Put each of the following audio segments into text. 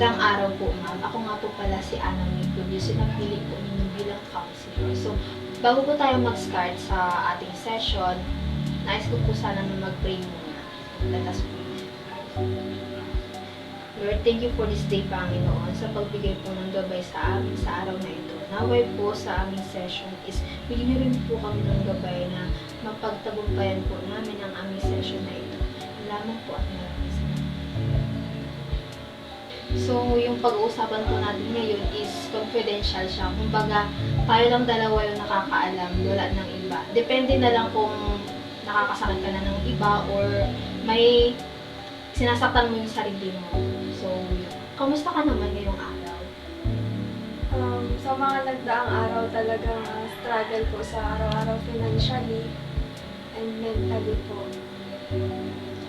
Magandang araw po, ma'am. Ako nga po pala si Ana Mingkul, yung sinapili po ninyo bilang counselor. So, bago po tayo mag-start sa ating session, nais ko po sana na mag-pray muna. Let us pray. Lord, thank you for this day, Panginoon, sa pagbigay po ng gabay sa amin sa araw na ito. Naway po sa aming session is bigyan niyo rin po kami ng gabay na mapagtagumpayan po namin ang aming session na ito. Lamang po at maraming salamat. So, yung pag-uusapan po natin ngayon is confidential siya. Kumbaga, tayo lang dalawa yung nakakaalam, wala ng iba. Depende na lang kung nakakasakit ka na ng iba or may sinasaktan mo yung sarili mo. So, kamusta ka naman ngayong araw? Sa mga nagdaang araw talagang struggle po sa araw-araw financially and mentally po.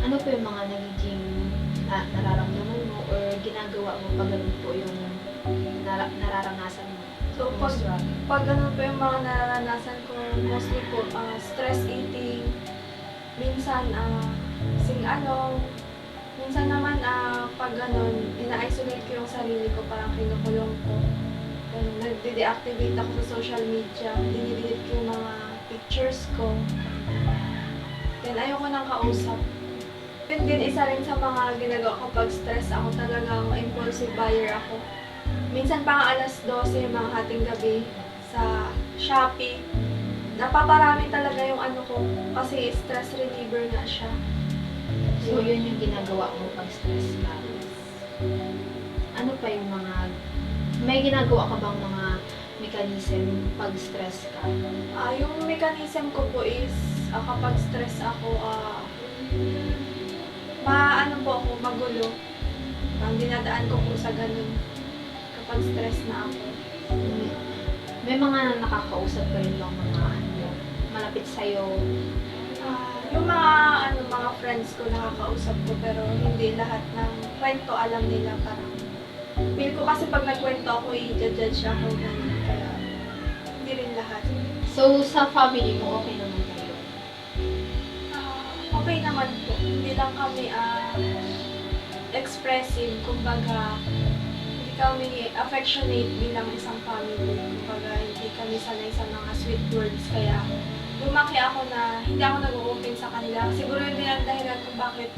Ano po yung mga nagiging nararamdaman mo or ginagawa mo pag ganun po yung nararanasan mo? So, pag ganun po yung mga nararanasan ko, mostly po stress eating, minsan sing-along, minsan naman pag ganun, ina-isolate ko yung sarili ko, parang kinukulong ko. Nagde-deactivate ako sa social media, dinidelete ko yung mga pictures ko. Then ayoko nang kausap. Yun din isa rin sa mga ginagawa ko pag stress ako, talagang impulsive buyer ako. Minsan pa nga alas 12, mga hating gabi sa Shopee. Napaparami talaga yung ano ko kasi stress reliever nga siya. So, yun yung ginagawa mo pag stress ka. Ano pa yung mga, may ginagawa ka bang mga mechanism pag stress ka? Yung mechanism ko po is kapag stress ako, magulo. Dinadaan ko po sa ganun kapag stress na ako. May mga nakakausap ka rin bang mga malapit sa'yo? Yung mga friends ko nakakausap ko pero hindi lahat ng kwento alam nila, parang feel ko kasi pag nagkwento ako i-judge ako ganun, kaya hindi rin lahat. So, sa family mo, okay naman kayo? Okay naman po. Hindi lang kami expressive, kumbaga hindi kami affectionate bilang isang family. Kumbaga hindi kami sanay sa mga sweet words, kaya lumaki ako na hindi ako nag-open sa kanila. Siguro yun din ang dahilan kung bakit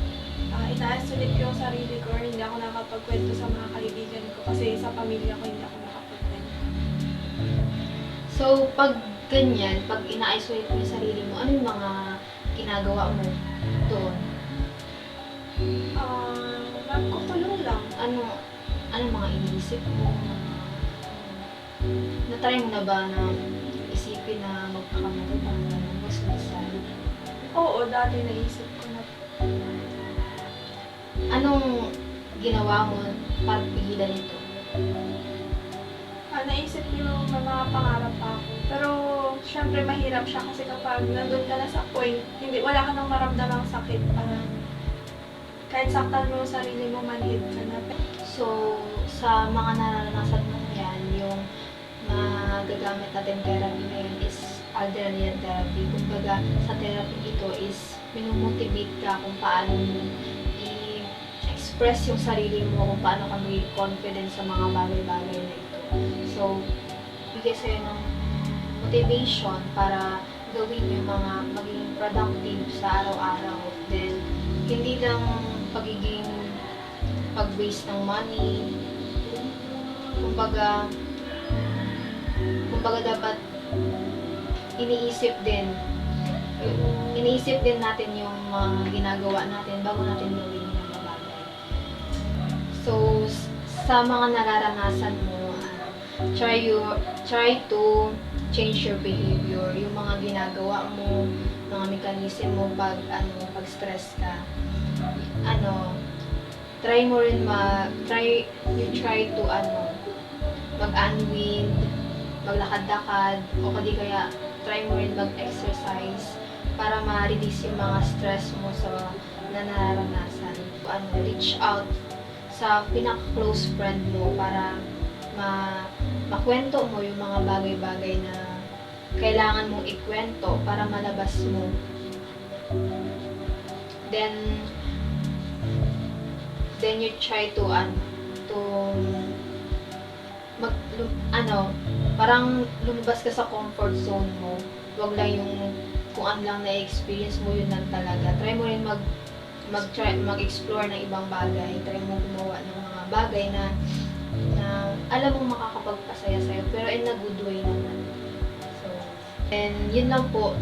ina-isolate ko yung sarili ko or hindi ako nakapagkwento sa mga kaibigan ko kasi sa pamilya ko hindi ako nakapagkwento. So, pag ganyan, pag ina-isolate mo yung sarili mo, ano yung mga ginagawa mo doon? Nagkukulong lang. Ano mga iniisip mo? Na-try mo na ba na isipin na magpakamatay para gano'n mo suicide? Oo, dati naisip ko na. Anong ginawa mo para pigilan ito? Naisip ko yung mga pangarap pa ako. Pero, syempre mahirap siya kasi kapag nandun ka na sa point, wala ka nang maramdamang sakit. Kahit saktan mo yung sarili mo, manhid ka na. So, sa mga nararanasan mo yan, yung magagamit natin therapy ngayon is Adrenaline therapy. Kumbaga, sa therapy ito is minumotivate ka kung paano mo i-express yung sarili mo, kung paano ka maging confident sa mga bagay-bagay na ito. So, bigay sa'yo ng motivation para gawin yung mga maging productive sa araw-araw. Then, hindi lang pagiging pag-waste ng money. Kumbaga dapat iniisip din natin yung mga ginagawa natin bago natin gawin yung mga bagay. So, sa mga nararanasan mo, try to change your behavior, yung mga ginagawa mo, mga mechanism mo pag stress ka. Try to mag-unwind, maglakad-lakad, o kaya try mo rin mag-exercise para ma-release yung mga stress mo sa nararanasan. Reach out sa pinaka-close friend mo para makwento mo yung mga bagay-bagay na kailangan mong ikwento para malabas mo. Then you try to to parang lumabas ka sa comfort zone mo. Huwag lang yung kung ano lang na-experience mo, yun lang talaga. Try mo rin mag-explore ng ibang bagay. Try mo gumawa ng mga bagay na alam mong makakapagpasaya sa'yo, pero in a good way naman. So, and yun lang po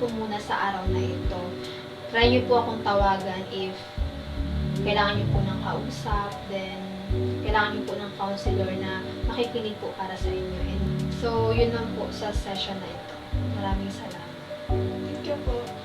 muna sa araw na ito. Try nyo po akong tawagan if kailangan nyo po ng kausap, then kailangan nyo po ng counselor na makikinig po para sa inyo. And so, yun lang po sa session na ito. Maraming salamat. Thank you po.